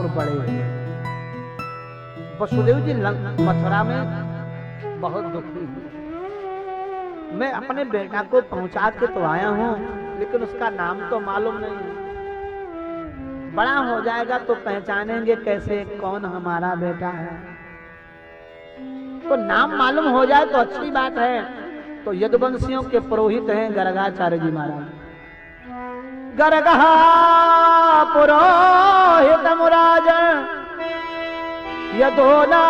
और बड़े। वसुदेव जी मथुरा में बहुत दुखी हुए। मैं अपने बेटा को पहुंचा के तो आया हूं, लेकिन उसका नाम तो मालूम नहीं। बड़ा हो जाएगा तो पहचानेंगे कैसे कौन हमारा बेटा है। तो नाम मालूम हो जाए तो अच्छी बात है। तो यदुवंशियों के पुरोहित हैं गर्गाचार्य जी महाराज। गर्गा पुरोहित मुराज यदोला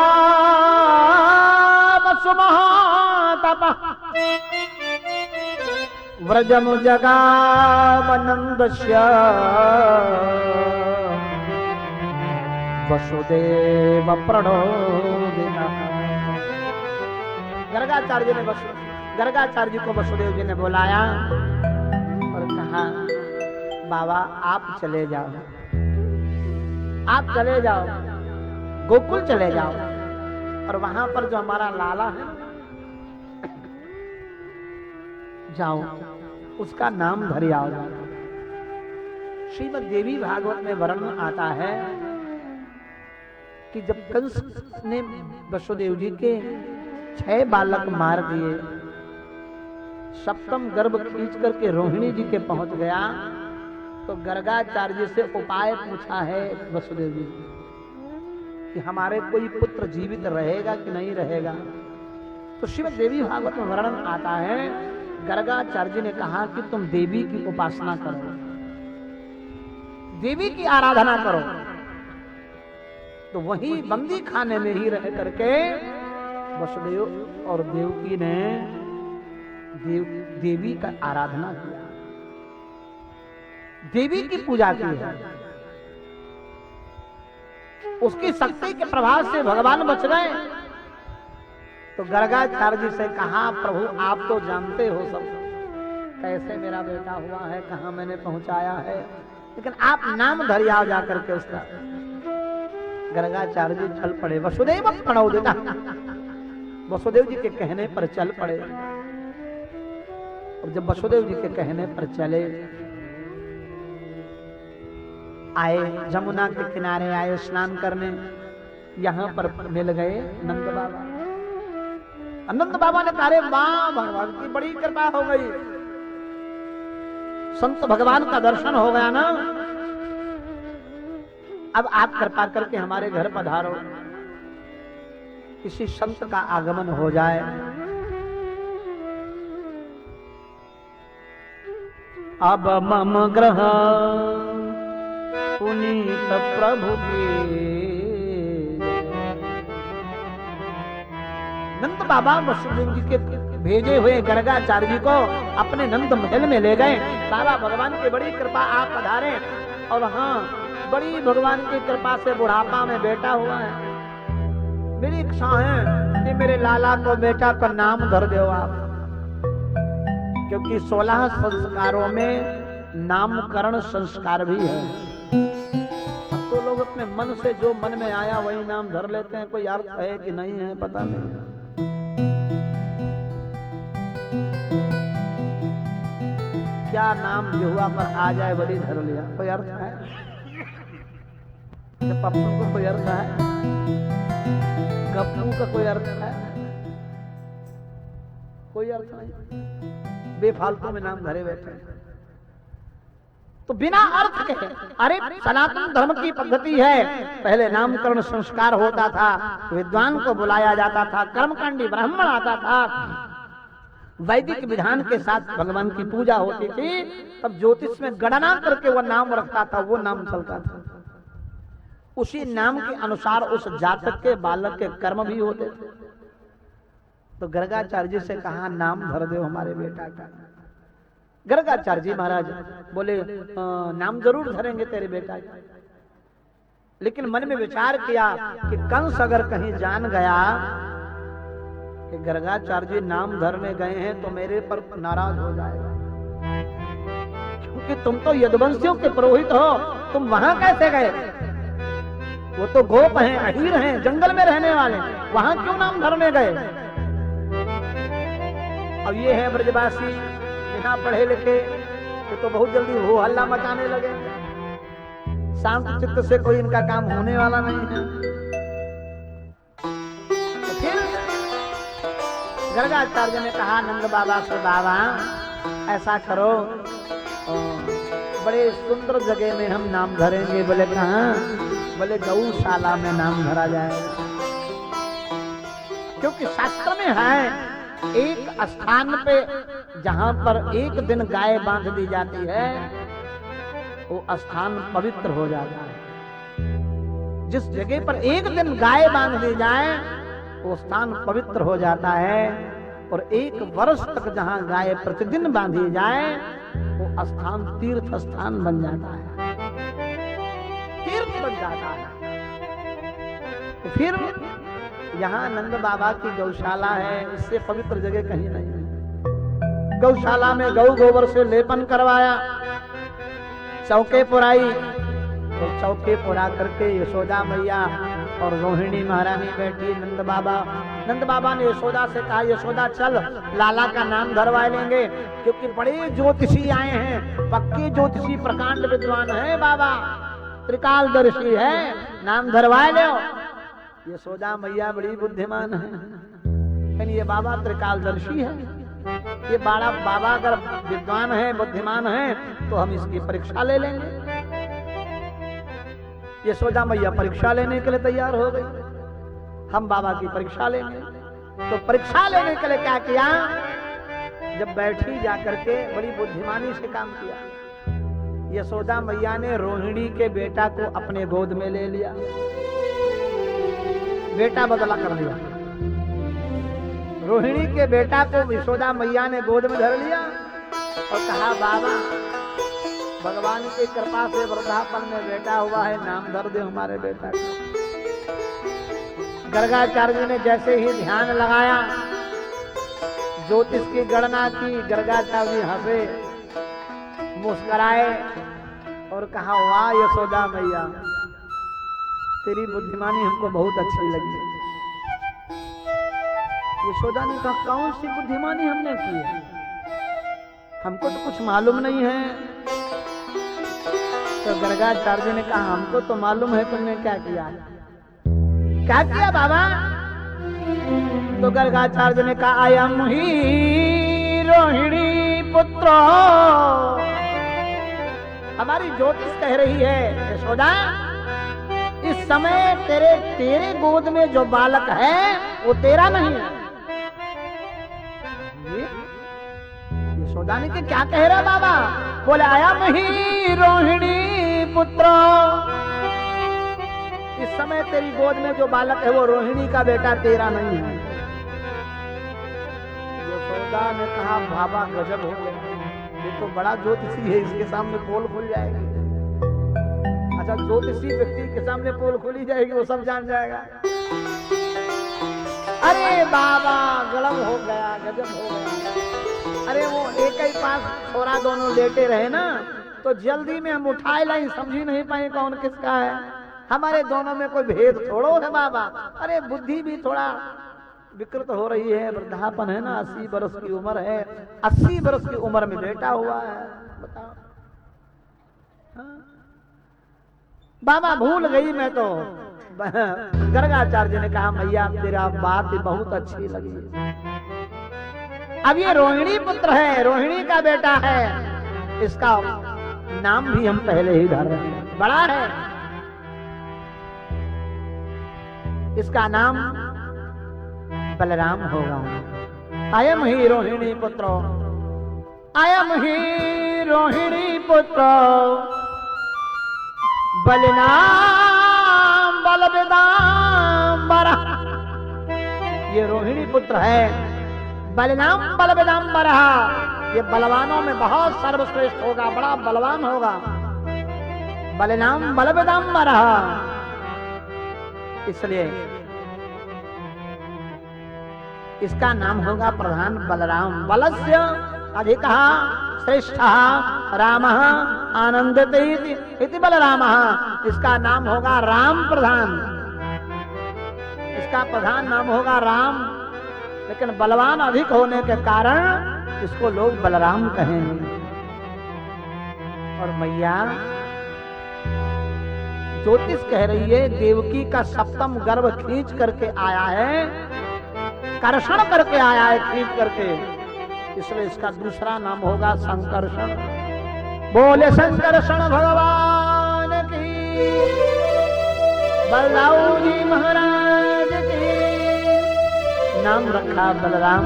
सुमहातप व्रजम जगामनंदस्य वसुदेव प्रणोदितः। गर्गाचार्य जी को वसुदेव जी ने बुलाया और कहा, बाबा आप चले जाओ, गोकुल चले जाओ, और वहां पर जो हमारा लाला है जाओ, उसका नाम धर आओ। श्रीमद् देवी भागवत में वर्णन आता है कि जब कंस ने वसुदेव जी के 6 बालक मार दिए, 7वां गर्भ खींच करके रोहिणी जी के पहुंच गया, तो गर्गाचार्य जी से उपाय पूछा है वसुदेव जी कि हमारे कोई पुत्र जीवित रहेगा कि नहीं रहेगा। तो श्रीमद् देवी भागवत में वर्णन आता है, गर्गाचार्य जी ने कहा कि तुम देवी की उपासना करो, देवी की आराधना करो। तो वही बंदी खाने में ही रह करके वसुदेव और देवकी ने देवी का आराधना किया, देवी की पूजा की है। उसकी शक्ति के प्रभाव से भगवान बच गए। तो गर्गाचार्य जी से कहा, प्रभु आप तो जानते हो सब, कैसे मेरा बेटा हुआ है, कहां मैंने पहुंचाया है, लेकिन आप नाम धर आओ जाकर के उसका। गर्गाचार्य जी चल पड़े, वसुदेव प्रणोदितः, वसुदेव जी के कहने पर चल पड़े। और जब वसुदेव जी के कहने पर चले, आए जमुना के किनारे आए स्नान करने, यहां पर मिल गए नंद बाबा। नंद बाबा ने कहा, वाह भगवान की बड़ी कृपा हो गई, संत भगवान का दर्शन हो गया ना, अब आप कृपा करके हमारे घर पधारो, किसी संत का आगमन हो जाए। अब मम ग्रह पुनीत प्रभु के। नंद बाबा वसुदेव जी के भेजे हुए गर्गाचार्य जी को अपने नंद महल में ले गए। बाबा भगवान की बड़ी कृपा, आप पधारे, और हाँ बड़ी भगवान की कृपा से बुढ़ापा में बेटा हुआ है। मेरी इच्छा है कि मेरे लाला को बेटा का नाम धर दो आप, क्योंकि 16 संस्कारों में नामकरण संस्कार भी है। तो लोग अपने मन से जो मन में आया वही नाम धर लेते हैं, कोई अर्थ है कि नहीं है पता नहीं। क्या नाम जिह्वा पर आ जाए वही धर लिया, कोई अर्थ है? पप्पू को कोई अर्थ है? गप्पू का कोई अर्थ है? कोई अर्थ नहीं, बेफालतू में नाम धरे बैठे। तो बिना अर्थ के, अरे सनातन धर्म की पद्धति है, पहले नामकरण संस्कार होता था, विद्वान को बुलाया जाता था, कर्मकांडी ब्राह्मण आता था, वैदिक विधान के साथ भगवान की पूजा होती थी, तब ज्योतिष में गणना करके वह नाम रखता था, वो नाम चलता था। उसी नाम के अनुसार उस जातक के बालक के कर्म भी होते थे। तो गर्गाचार्य जी से कहा, नाम धर दो हमारे बेटा का। गर्गाचार्य जी महाराज बोले, नाम जरूर धरेंगे तेरे बेटा का, लेकिन मन में विचार किया कि कंस अगर कहीं जान गया कि गर्गाचार्य जी नाम धरने गए हैं तो मेरे पर नाराज हो जाएगा, क्योंकि तुम तो यदुवंशियों के पुरोहित हो, तुम वहां कैसे गए? वो तो गोप हैं, अहीर हैं, जंगल में रहने वाले, वहां क्यों नाम धरने गए? अब ये है ब्रजवासी बिना पढ़े लिखे, तो बहुत जल्दी हो हल्ला मचाने लगे। शांत चित्त से कोई इनका काम होने वाला नहीं है। तो फिर गर्गाचार्य ने कहा नंद बाबा से, बाबा ऐसा करो, बड़े सुंदर जगह में हम नाम धरेंगे। बोले कहाँ? बोले गौशाला में नाम धरा जाएगा। क्योंकि शास्त्र में है एक स्थान पे जहां पर एक दिन गाय बांध दी जाती है वो स्थान पवित्र हो जाता है। जिस जगह पर एक दिन गाय बांध दी जाए वो स्थान पवित्र हो जाता है। और 1 वर्ष तक जहां गाय प्रतिदिन बांधी जाए वो स्थान तीर्थ स्थान बन जाता है, तीर्थ बन जाता है। तो फिर यहाँ नंद बाबा की गौशाला है, इससे पवित्र जगह कहीं नहीं है। गौशाला में गौ गोबर से लेपन करवाया, चौके पुराई, तो चौके पुरा करके यशोदा मैया और रोहिणी महारानी बैठी। नंद बाबा ने यशोदा से कहा, यशोदा चल लाला का नाम धरवा लेंगे, क्योंकि बड़े ज्योतिषी आए हैं, पक्के ज्योतिषी प्रकांड विद्वान है बाबा, त्रिकालदर्शी है, नाम धरवा लो। यशोदा मैया बड़ी बुद्धिमान है, ये बाबा त्रिकालदर्शी है, ये बड़ा बाबा अगर विद्वान है बुद्धिमान है तो हम इसकी परीक्षा ले लेंगे। यशोदा मैया परीक्षा लेने के लिए तैयार हो गई, हम बाबा की परीक्षा लेंगे। तो परीक्षा लेने के लिए क्या किया, जब बैठी जाकर के बड़ी बुद्धिमानी से काम किया। यशोदा मैया ने रोहिणी के बेटा को अपने गोद में ले लिया, बेटा बदला कर लिया। रोहिणी के बेटा को यशोदा मैया ने गोद में धर लिया और कहा, बाबा भगवान की कृपा से वृद्धापन में बेटा हुआ है, नाम धर दे हमारे बेटा का। गर्गाचार्य ने जैसे ही ध्यान लगाया, ज्योतिष की गणना की, गर्गाचार्य हंसे, मुस्कुराए और कहा, वाह यशोदा मैया, तेरी बुद्धिमानी हमको बहुत अच्छी लगी। यशोदा ने कहा, कौन सी बुद्धिमानी हमने की है? हमको तो कुछ मालूम नहीं है। तो गर्गाचार्य ने कहा, हमको तो मालूम है तुमने क्या किया। क्या किया बाबा? तो गर्गाचार्य ने कहा, अयम ही रोहिणी पुत्र, हमारी ज्योतिष कह रही है यशोदा, इस समय तेरे गोद में जो बालक है वो तेरा नहीं है। यशोदा ने कि क्या कह रहा बाबा? बोले, अयम ही रोहिणी पुत्र, इस समय तेरी गोद में जो बालक है वो रोहिणी का बेटा, तेरा नहीं है। यशोदा ने कहा, बाबा गजब हो गया, ये तो बड़ा ज्योतिषी है, इसके सामने पोल खुल जाएगी। अच्छा, ज्योतिषी व्यक्ति के सामने पोल खोली जाएगी, वो सब जान जाएगा। अरे बाबा गलम हो गया, गजब हो गया। अरे वो एक ही पास छोरा दोनों लेटे रहे ना, तो जल्दी में हम उठाए लाई, समझी नहीं पाए कौन किसका है। हमारे दोनों में कोई भेद थोड़ो है बाबा। अरे बुद्धि भी थोड़ा विकृत हो रही है, वृद्धापन है ना, 80 वर्ष की उम्र है, 80 वर्ष की उम्र में बेटा हुआ है, बताओ। हाँ? बाबा भूल गई मैं तो। गर्गाचार्य ने कहा, मैया तेरा बात बहुत अच्छी लगी। अब ये रोहिणी पुत्र है, रोहिणी का बेटा है, इसका नाम भी हम पहले ही धर रहे हैं, बड़ा है, इसका नाम बलराम होगा। अयम ही रोहिणी पुत्र, अयम ही रोहिणी पुत्र, बलनाम बलविदाम्बर। ये रोहिणी पुत्र है, बलनाम बलविदाम्बर, ये बलवानों में बहुत सर्वश्रेष्ठ होगा, बड़ा बलवान होगा, बलनाम बलविदाम्बर। इसलिए इसका नाम होगा प्रधान बलराम। बलस्य अधिकः श्रेष्ठः रामः आनंदते इति बलरामः। इसका नाम होगा राम प्रधान, इसका प्रधान नाम होगा राम, लेकिन बलवान अधिक होने के कारण इसको लोग बलराम कहेंगे। और मैया ज्योतिष कह रही है देवकी का सप्तम गर्भ खींच करके आया है, कर्षण करके आया है, खींच करके, इसलिए इसका दूसरा नाम होगा संकर्षण। बोले संकर्षण भगवान की, बलदाऊ जी महाराज की। नाम रखा बलराम।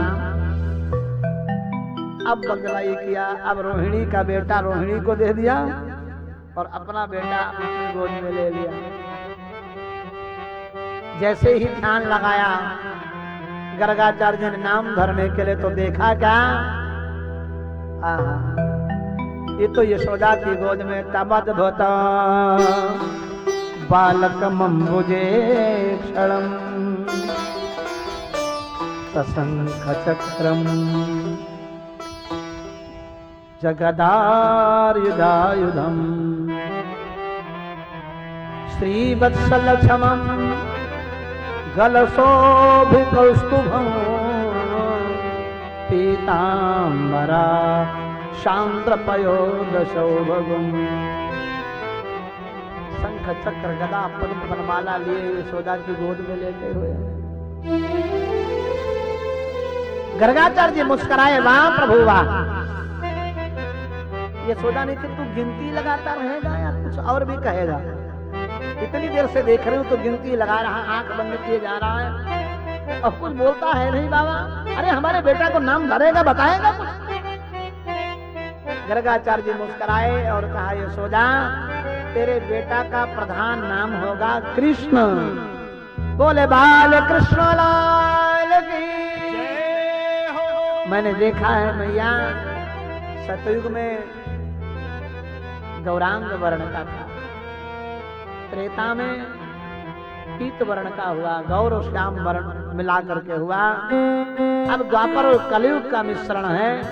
अब बदला ये किया, अब रोहिणी का बेटा रोहिणी को दे दिया और अपना बेटा अपनी गोद में ले लिया। जैसे ही ध्यान लगाया गर्गाचार्य ने नाम धरने के लिए, तो देखा क्या, ये तो यशोदा की गोद में तबद भता बालक मम्बुजे क्षणम सशंख चक्रम जगदार्युधायुधम श्रीवत्सलक्षमं गलशोभिकौस्तुभं पीताम्बरा शांद्रपयोदशौभगम्। शंख चक्र गदा पद्म वनमाला लिए यशोदा की गोद में लेटे हुए। गर्गाचार्य जी मुस्कुराए, वाह प्रभु वाह। यशोदा ने कि तू गिनती लगाता रहेगा या कुछ और भी कहेगा? इतनी देर से देख रहे हो तो गिनती लगा रहा, आंख बंद किए जा रहा है, अब कुछ बोलता है नहीं बाबा। अरे हमारे बेटा को नाम धरेगा, बताएगा कुछ? गर्गाचार्य जी मुस्कुराए और कहा, यशोदा तेरे बेटा का प्रधान नाम होगा कृष्ण। बोले बाल कृष्ण लाल की। मैंने देखा है मैया, सतयुग में गौरांग वर्ण का था, त्रेता में पीत वर्ण का हुआ, गौर और श्याम वर्ण मिला करके हुआ। अब द्वापर और कलयुग का मिश्रण है।